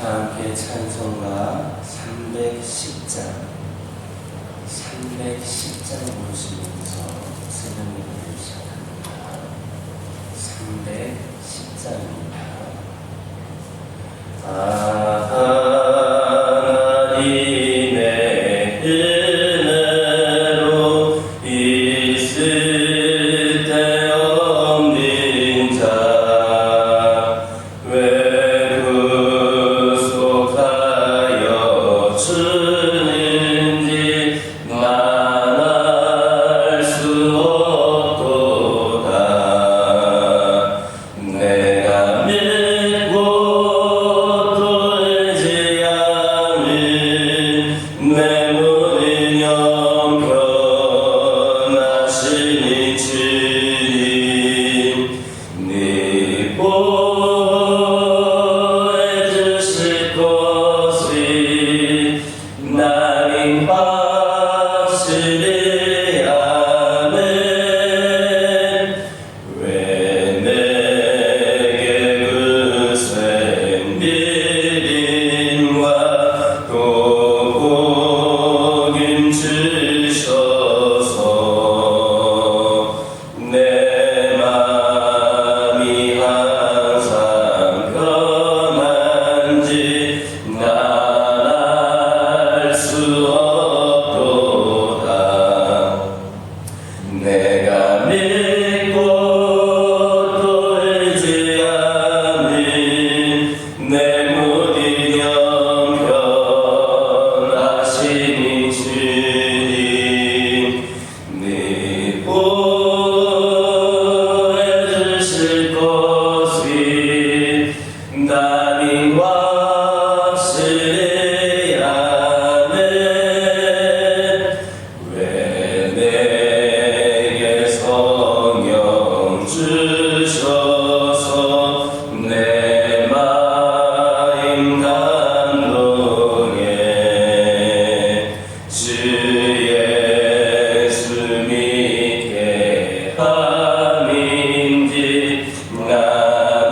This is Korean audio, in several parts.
함께 찬송가 310장 보시면서 새벽 예배를 시작합니다. 310장입니다. 하나님의 은혜로 있을 때 없는 자 왜 구속하여 주는지 난 알 수 없도다. 내가 믿고 돌지 않은 내 모든 영원하신 주님 네 보호해 주실 것이 나는 확실히 아네. 왜 내게 그 생 믿음과 또 복음 주셔서 내 맘이 항상 편한지 난 알 수 없도다. 내가 믿고 돌지 않은 내 모든 영원하신 주님 네 보호해 주실 것이 나는 확실히 아네. 왜 내게 성령 주셔서 내 마음 감동해 주 예수 믿게 함인지 난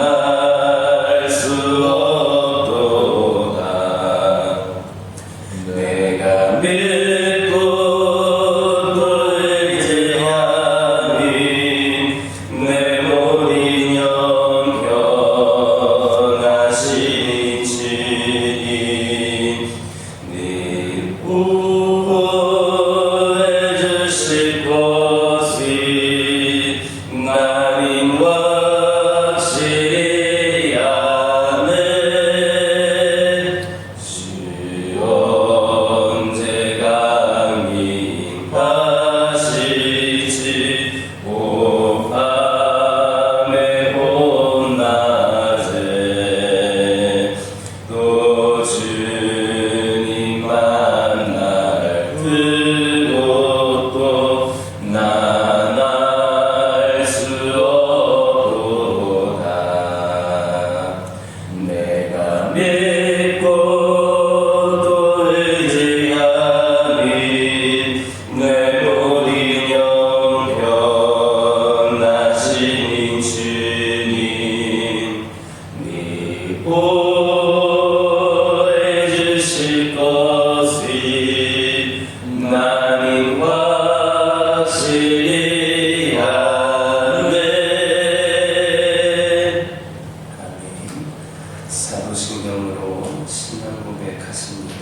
알 수 없도다. 내가 믿고 돌지 않은 내 모든 영원하신 주님 네 보호해 주실 것이 나는 확실히 아네. 주 언제 강림하실지 오 밤에 봄낮에 또 주님 만날 그곳도 난 알 수 없도다. 내가 믿고 돌지 않은 내 모든 영원하신 주님 네 보호해 주실 것이 나는 확실히 아네. 아멘. 사도신경으로 신앙 고백하십니다.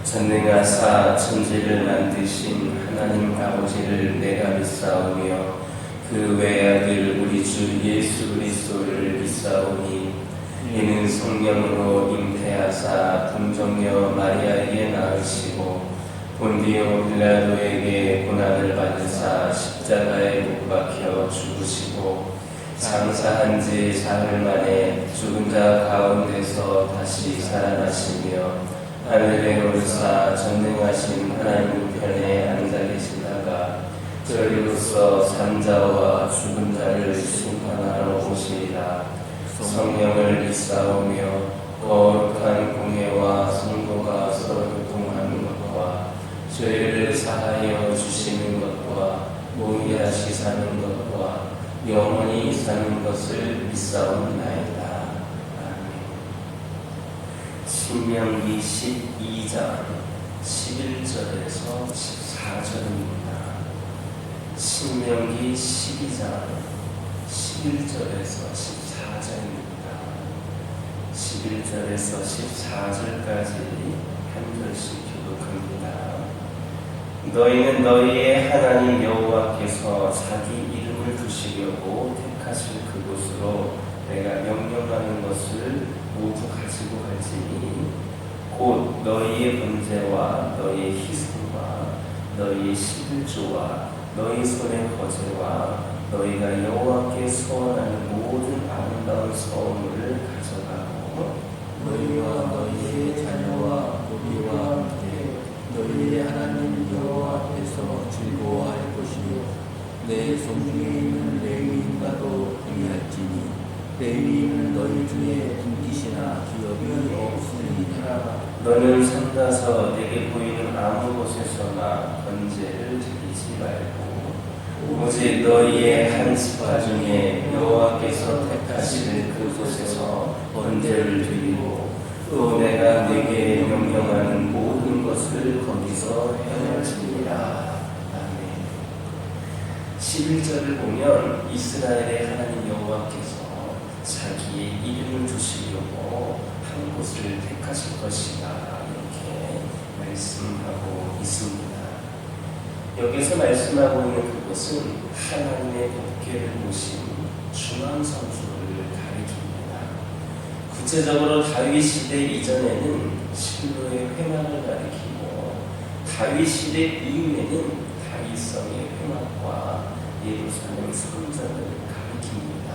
전능하사 천지를 만드신 하나님 아버지를 내가 믿사오며 그 외아들 우리 주 예수 그리스도를 믿사오니 이는 성령으로 잉태하사 동정녀 마리아에게 낳으시고 본디오 빌라도에게 고난을 받으사 십자가에 못 박혀 죽으시고 장사한 지 사흘 만에 죽은 자 가운데서 다시 살아나시며 하늘에 오르사 전능하신 하나님 우편에 앉아 계시다가 저리로서 산자와 죽은 자를 심판하러 오시리라. 성령을 믿사오며 거룩한 공예와 성도가 서로 교통하는 것과 죄를 사하여 주시는 것과 몸이 다시 사는 것과 영원히 사는 것을 믿사옵나이다. 아멘. 신명기 12장 11절에서 14절입니다. 신명기 12장 11절에서 14절입니다. 11절에서 14절까지 한 절씩 교독합니다. 너희는 너희의 하나님 여호와께서 자기 이름을 두시려고 택하실 그곳으로 내가 명령하는 것을 모두 가지고 갈지니 곧 너희의 번제와 너희의 희생과 너희의 11조와 너희 손의 거제와 너희가 여호와께 소원하는 모든 아름다운 소원을 가져가고 너희와 너희의 자녀와 너희와 함께 너희의 하나님 여호와 앞에서 즐거워할 것이요 내 손중에 있는 레위인과도 동의할지니 레위인은 너희 중에 분깃이나 기업이 없으리니라. 너는 삼가서 내게 보이는 아무 곳에서나 번제를 드리지 말고 오직 너희의 한 지파 중에 여호와께서 택하시는 그곳에서 번제를 드리고 또 내가 네게 명령하는 모든 것을 거기서 행할지니라. 아멘. 11절을 보면 이스라엘의 하나님 여호와께서 자기의 이름을 두시려고 한 곳을 택하실 것이다, 이렇게 말씀하고 있습니다. 여기서 말씀하고 있는 그곳은 하나님의 법궤를 모신 중앙성소를 가리킵니다. 구체적으로 다윗 시대 이전에는 실로의 회막을 가리키고 다윗 시대 이후에는 다윗성의 회막과 예루살렘 성전을 가리킵니다.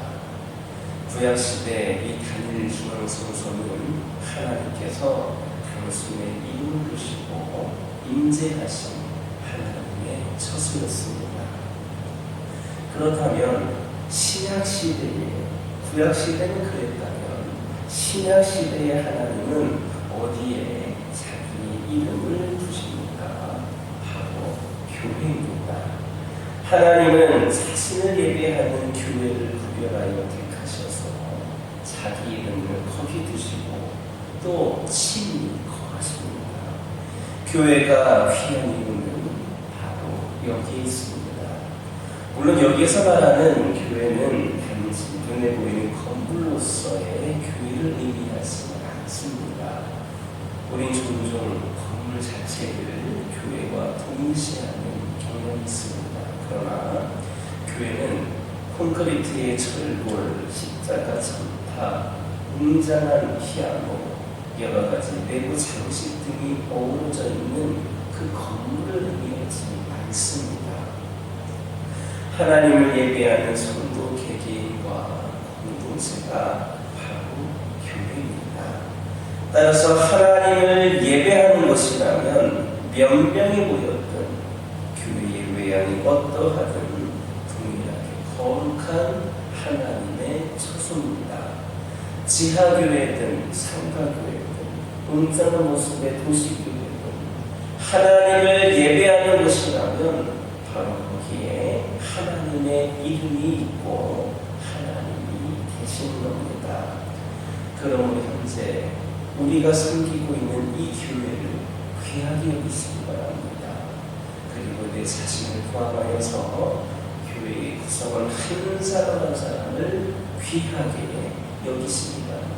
구약시대 이 단일 중앙성소는 하나님께서 당신의 이름을 두시고 임재하신 하나님의 처소였습니다. 그렇다면 신약시대에, 구약시대는 그랬다면 신약시대의 하나님은 어디에 자기 이름을 두십니까? 바로 교회입니다. 하나님은 자신을 예배하는 교회를 구별하여 택하셔서 자기 이름을 거기 두시고 또 친히 거하십니다. 교회가 귀한 이유는 바로 여기에 있습니다. 물론 여기에서 말하는 교회는 단지 눈에 보이는 건물로서의 교회를 의미하지는 않습니다. 우린 종종 건물 자체를 교회와 동일시하는 경향이 있습니다. 그러나 교회는 콘크리트의 철골, 십자가 전파, 웅장한 피아노, 여러 가지 내부 장식 등이 어우러져 있는 그 건물을 의미하지 않습니다. 하나님을 예배하는 성도 개개인과 공동체가 바로 교회입니다. 따라서 하나님을 예배하는 것이라면 몇 명이 모였든 교회의 외양이 어떠하든 동일하게 거룩한 하나님의 처소입니다. 지하교회든 상가교회든 웅장한 모습의 도시교회든 하나님을 예배하는 것이라면 바로 거기에 하나님의 이름이 있고 하나님이 계신 겁니다. 그러므로 현재 우리가 섬기고 있는 이 교회를 귀하게 여기시기 바랍니다. 그리고 내 자신을 포함하여서 교회의 구성원 한 사람 한 사람을 귀하게 여기시기 바랍니다.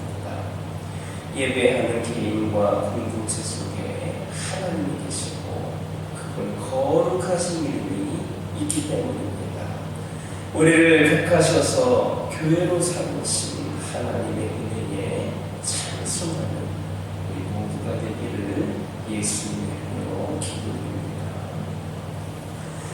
예배하는 개인과 공동체 속에 하나님이 계시고 그건 거룩하신 이름이 있기 때문입니다. 우리를 택하셔서 교회로 삼으신 하나님의 은혜에 찬송하는 우리 모두가 되기를 예수님의 이름으로 기도드립니다.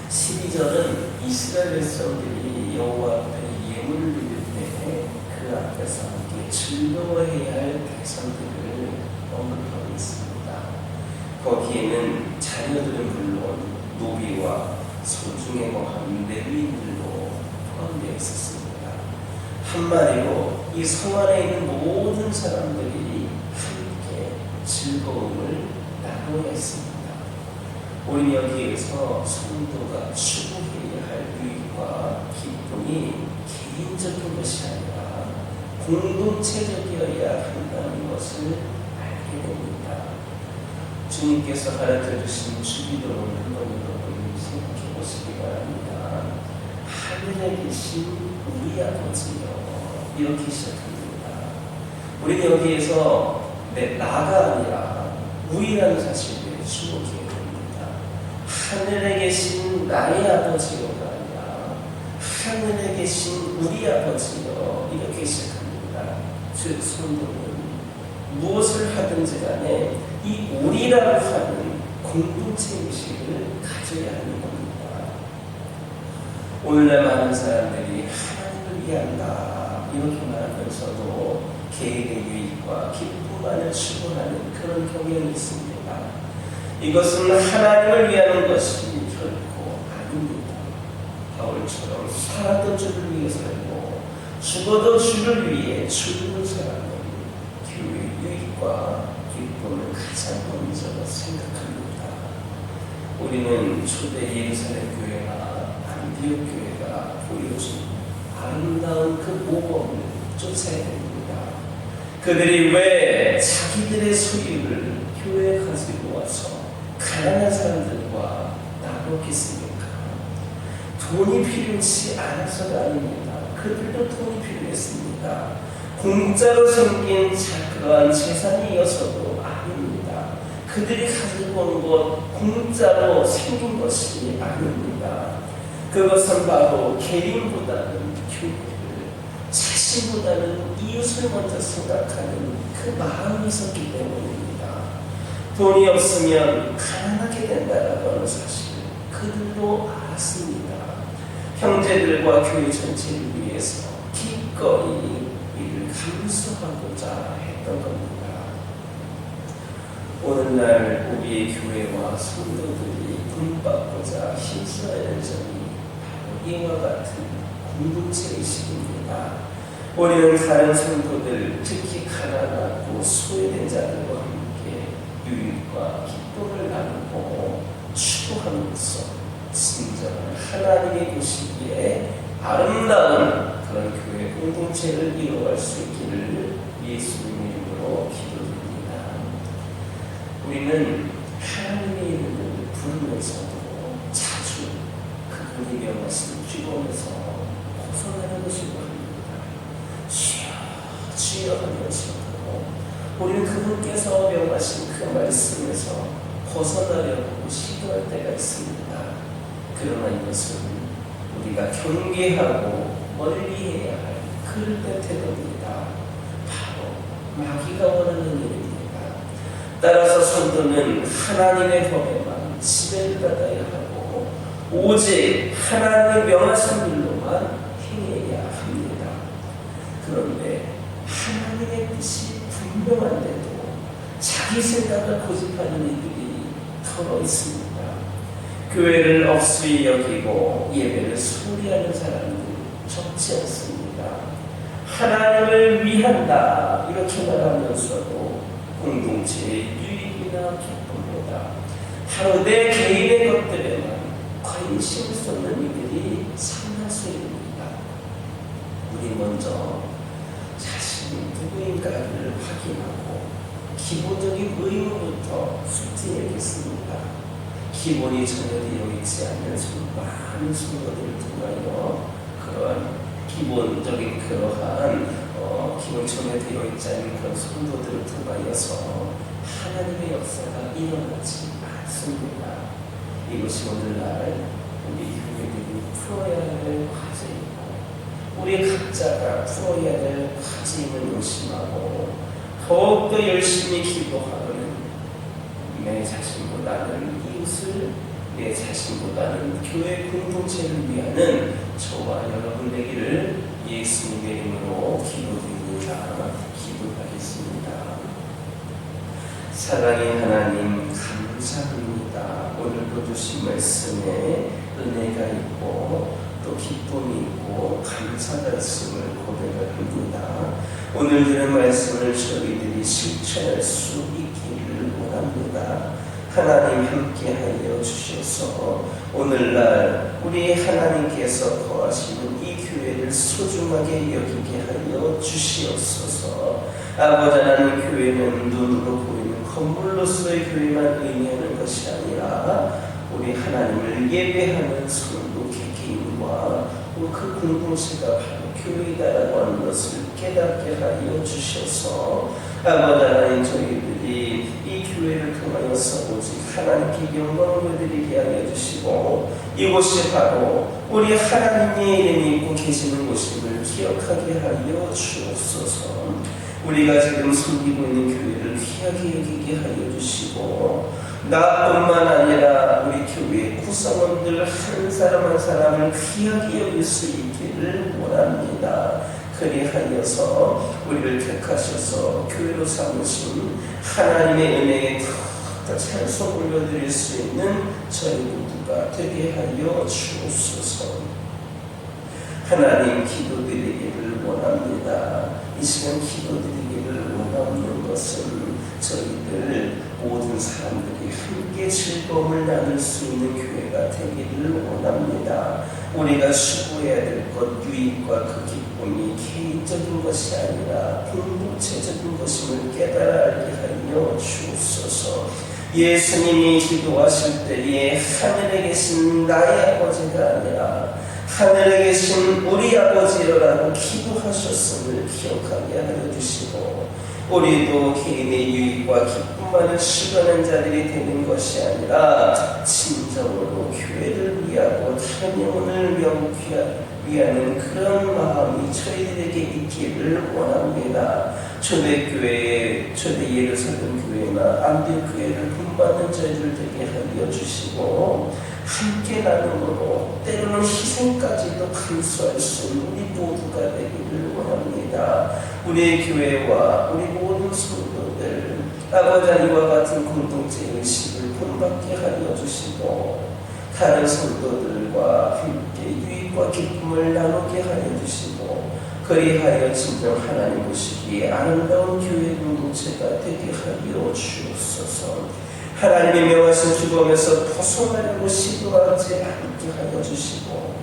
12절은 이스라엘 백성들이 여호와 앞에 예물을 드릴 때 그 앞에서 함께 즐거워해야 할 백성들을 언급하고 있습니다. 거기에는 자녀들은 물론 노비와 소중에 거한 레위인들도 포함되어 있었습니다. 한마디로 이 성 안에 있는 모든 사람들이 함께 즐거움을 나눠야 했습니다. 우리 여기에서 성도가 추구해야 할 유익과 기쁨이 개인적인 것이 아니라 공동체적이어야 한다는 것을 알게 하게 됩니다. 주님께서 가르쳐 주신 주기도는 한 번으로 생각해 보시기 바랍니다. 하늘에 계신 우리 아버지여, 이렇게 시작합니다. 우리는 여기에서 나가 아니라 우리라는 사실을 주목해야 됩니다. 하늘에 계신 나의 아버지여가 아니라 하늘에 계신 우리 아버지여, 이렇게 시작합니다. 즉 성도는 무엇을 하든지 간에 이 우리라고 하는 공동체 의식을 가져야 하는 겁니다. 오늘날 많은 사람들이 하나님을 위한다 이렇게 말하면서도 개인의 유익과 기쁨만을 추구하는 그런 경향이 있습니다. 이것은 하나님을 위하는 것이 결코 아닙니다. 바울처럼 살아도 주를 위해 살고 죽어도 주를 위해 죽는 사람은 교회의 유익과 기쁨을 가장 먼저 생각합니다. 우리는 초대 예루살렘 교회나 안디옥 교회가 보여준 아름다운 그 모범을 쫓아야 됩니다. 그들이 왜 자기들의 소유를 교회에 가지고 와서 가난한 사람들과 나눴겠습니까? 돈이 필요치 않아서가 아닙니다. 그들도 돈이 필요했습니다. 공짜로 생긴 그러한 재산이어서도 아닙니다. 그들이 가지고 온 것 공짜로 생긴 것이 아닙니다. 그것은 바로 개인보다는 교회를, 자신보다는 이웃을 먼저 생각하는 그 마음이 있었기 때문입니다. 돈이 없으면 가난하게 된다라고 하는 사실 그들도 알았습니다. 형제들과 교회 전체를 위해서 기꺼이 이를 감수하고자 했던 겁니다. 오늘날 우리의 교회와 성도들이 본받고자 힘써야 하는 점이 바로 이와 같은 공동체 의식입니다. 우리는 다른 성도들, 특히 가난하고 소외된 자들과 함께 유익과 기쁨을 나누고 추구함으로써 진정한 하나님이 보시기에 아름다운 그런 교회 공동체를 이루어갈 수 있기를 예수님 이름으로 기도드립니다. 우리는 하나님의 이름을 부르면서도 자주 그분이 명하신 기도에서 벗어나려고 시도합니다. 주여 주여 하면서도 우리는 그분께서 명하신 그 말씀에서 벗어나려고 시도할 때가 있습니다. 그러나 이것은 우리가 경계하고 멀리해야 할 그릇된 태도입니다. 바로 마귀가 원하는 일입니다. 따라서 성도는 하나님의 법에만 지배를 받아야 하고 오직 하나님의 명하신 일로만 행해야 합니다. 그런데 하나님의 뜻이 분명한데도 자기 생각을 고집하는 이들이 더러 있습니다. 교회를 억수히 여기고 예배를 소홀히 하는 사람들 적지 않습니다. 하나님을 위한다 이렇게 말하면서도 공동체의 유익이나 기쁨보다 바로 내 개인의 것들에만 관심을 쏟는 이들이 상당수입니다. 우리 먼저 자신이 누구인가를 확인하고 기본적인 의무부터 숙지해야겠습니다. 기본이 전혀 되어 있지 않는 많은 성도들을 통하여 그러한 기본적인 그러한 기본이 전혀 되어 있지 않은 그런 성도들을 통하여서 하나님의 역사가 일어나지 않습니다. 이것이 오늘날 우리 교회들이 풀어야 할 과제이고 우리 각자가 풀어야 할 과제임을 의심하고 더욱더 열심히 기도하는 내 자신보다는 이웃을, 내 자신보다는 교회 공동체를 위하는 저와 여러분 되기를 예수님의 이름으로 기도드립니다. 기도하겠습니다. 사랑의 하나님 감사합니다. 오늘도 주신 말씀에 은혜가 있고 또 기쁨이 있고 감사가 있음을 고백을 합니다. 오늘 들은 말씀을 저희들이 실천할 수 있기를 원합니다. 하나님 함께하여 주셔서 오늘날 우리 하나님께서 거하시는 이 교회를 소중하게 여기게 하여 주시옵소서. 아버지 하나님, 교회는 눈으로 보이는 건물로서의 교회만 의미하는 것이 아니라 우리 하나님을 예배하는 성도 개개인과 그 공동체가 바로 교회다라고 하는 것을 깨닫게 하여 주셔서 아버지 하나님, 저희들이 이 교회를 통하여서 오직 하나님께 영광을 드리게 하여 주시고 이곳이 바로 우리 하나님의 이름이 있고 계시는 곳임을 기억하게 하여 주옵소서. 우리가 지금 섬기고 있는 교회를 귀하게 여기게 하여 주시고 나뿐만 아니라 우리 교회 구성원들 한 사람 한 사람을 귀하게 여길 수 있기를 원합니다. 그리하여서 우리를 택하셔서 교회로 삼으신 하나님의 은혜에 더 찬송 올려드릴 수 있는 저희 모두가 되게 하여 주옵소서. 하나님, 기도드리기를 원합니다. 이 시간 기도드리기를 원하는 것은 저희들 모든 사람들이 함께 즐거움을 나눌 수 있는 교회가 되기를 원합니다. 우리가 추구해야 될 것, 유익과 그 기쁨이 개인적인 것이 아니라 공동체적인 것임을 깨달아 알게 하여 주옵소서. 예수님이 기도하실 때에 하늘에 계신 나의 아버지가 아니라 하늘에 계신 우리 아버지여라고 기도하셨음을 기억하게 하여 주시고 우리도 개인의 유익과 기쁨만을 추구하는 자들이 되는 것이 아니라 진정으로 교회를 위하고 다른 영혼을 위하는 그런 마음이 저희들에게 있기를 원합니다. 초대교회, 초대 예루살렘 교회나 안디옥 교회를 본받는 저희들 되게 하여 주시고 함께 나눔으로 때로는 희생까지도 감수할 수 있는 우리 모두가 되기를 원합니다. 우리의 교회와 우리 모든 성도들 아버지 하나님과 같은 공동체 의식을 본받게 하여 주시고 다른 성도들과 함께 유익과 기쁨을 나누게 하여 주시고 그리하여 진정 하나님 보시기에 아름다운 교회 공동체가 되게 하여 주옵소서. 하나님의 명하신 주범에서 벗어나려고 시도하지 않게 하여 주시고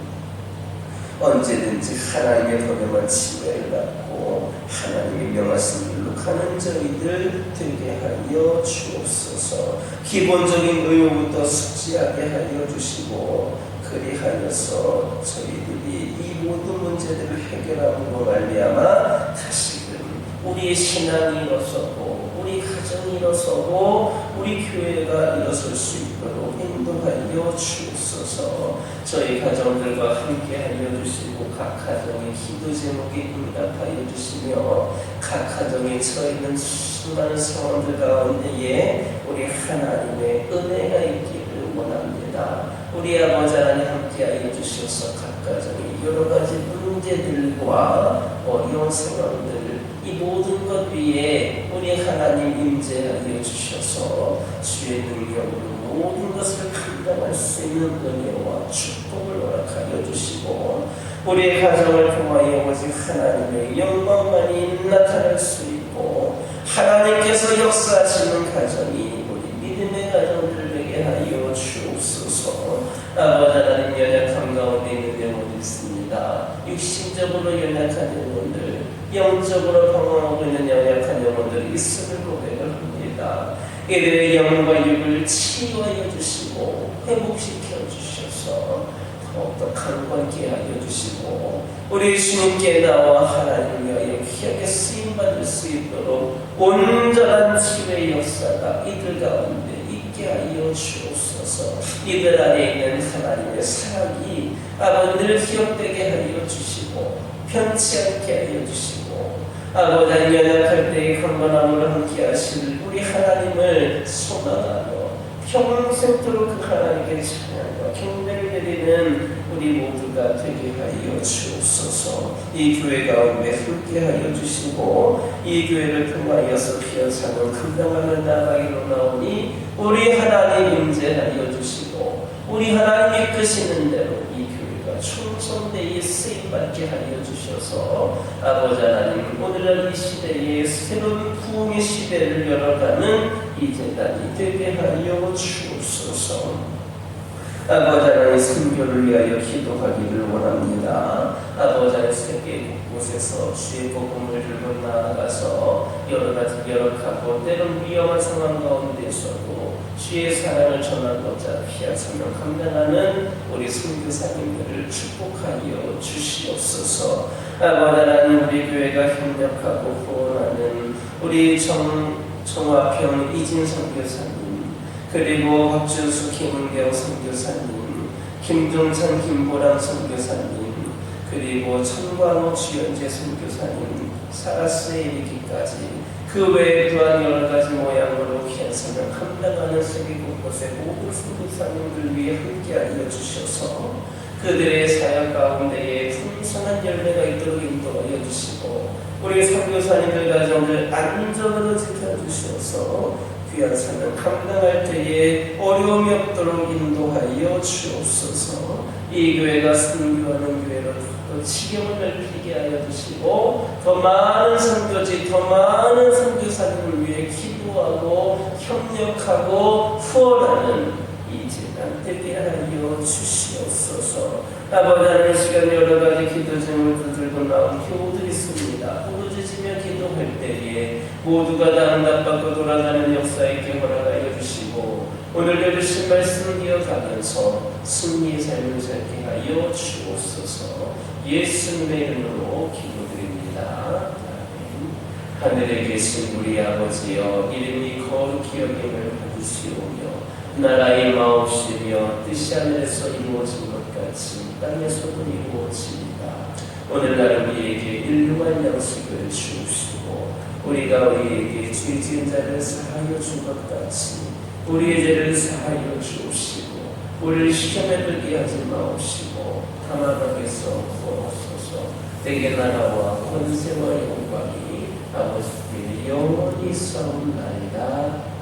언제든지 하나님의 법에만 지배를 받고 하나님의 명하신 길로 가는 저희들 되게 하여 주옵소서. 기본적인 의무부터 숙지하게 하여 주시고 그리하여서 저희들이 이 모든 문제들을 해결함으로 말미암아 다시금 우리의 신앙이 일어서고 우리 가정이 일어서고 우리 교회가 일어설 수 있도록 인도하여 주옵소서. 저희 가정들과 함께 하여 주시고 각 가정의 기도 제목에 응답하여 주시며 각 가정에 처해있는 수많은 상황들 가운데에 우리 하나님의 은혜가 있기를 원합니다. 우리 아버지 하나님 함께하여 주셔서 각 가정의 여러 가지 문제들과 어려운 상황들 이 모든 것 위에 우리 하나님 임재하여 주셔서 주의 능력으로 모든 것을 감당할 수 있는 은혜와 축복을 허락하여 주시고 우리의 가정을 통하여 오직 하나님의 영광만이 나타날 수 있고 하나님께서 역사하시는 가정이 우리 믿음의 가정들 되게 하여 주옵소서. 아버지 하나님, 연약함 가운데 있는 영혼이 있습니다. 육신적으로 연약한 영혼들, 영적으로 방황하고 있는 연약한 영혼들이 있음을 고백을 합니다. 이들의 영과 육을 치유하여 주시고 회복시켜 주셔서 더욱더 강건케 하여 주시고 우리 주님께 나와 하나님을 위하여 귀하게 쓰임받을 수 있도록 온전한 치유의 역사가 이들 가운데 있게 하여 주옵소서. 이들 안에 있는 하나님의 사랑이 아버지를 기억되게 하여 주시고 편치 않게 하여 주시고 아버지 연약할 때의 강건함으로 함께 하실 우리 하나님을 소망하며 평생토록 그 하나님께 찬양과 경배를 드리는 우리 모두가 되게 하여 주옵소서. 이 교회 가운데 함께 하여 주시고 이 교회를 통하여서 피어사는 금방하는 나라기로 나오니 우리 하나님 임재하여 주시고 우리 하나님 이끄시는 대로 이 교회가 충성되이 쓰임받게 하여 주셔서 아버지 하나님 오늘날 이 시대에 새로운 부흥의 시대를 열어가는 이 재단이 되게 하여 주옵소서. 아버지 하나님 선교를 위하여 기도하기를 원합니다. 아버지 하나님 세계 곳곳에서 주의 복음을 들고 나아가서 여러 가지 열악하고 때론 위험한 상황 가운데서도 주의 사랑을 전하고자 귀한 사명 감당하는 우리 선교사님들을 축복하여 주시옵소서. 아버지 하나님 우리 교회가 협력하고 후원하는 우리 정화평 이진 선교사님 그리고 박준수 김은경 선교사님 김종찬 김보람 선교사님 그리고 천광호 주연재 선교사님 사라스에 이르기까지 그 외에 또한 여러 가지 모양으로 귀한 사명 감당하는 세계 곳곳의 모든 선교사님들 위해 함께하여 주셔서 그들의 사역 가운데에 풍성한 열매가 있도록 인도하여 주시고 우리 선교사님들 가정을 안전으로 지켜주셔서 귀한 사명 감당할 때에 어려움이 없도록 인도하여 주옵소서. 이 교회가 선교하는 교회로 더 지경을 넓히게 하여 주시고 더 많은 선교지 더 많은 선교사님을 위해 기도하고 협력하고 후원하는 이 재단 되게 하여 주시옵소서. 아버지 하나님 시간 여러 가지 기도 제목을 들고 나온 교우들이 있습니다. 부르짖으며 기도할 때에 모두가 다 응답받고 돌아가는 역사 있게 허락하여 주시고 오늘도 주신 말씀 이어가면서 승리의 삶을 살게 하여 주옵소서. 예수님의 이름으로 기도드립니다. 하늘에 계신 우리 아버지여 이름이 거룩히 여김을 받으시오며 나라의 마옵시며 뜻이 하늘에서 이루어진 것 같이 땅에서도 이루어집니다. 오늘날 우리에게 일용할 양식을 주옵시고 우리가 우리에게 죄 지은 자를 사하여 준 것 같이 우리의 죄를 사하여 주옵시고 우리를 시험에 들게 하지 마옵시고 다만 악에서 구하옵소서. 내게 나라와 권세와 영광이 아버지께 영원히 싸움나이다.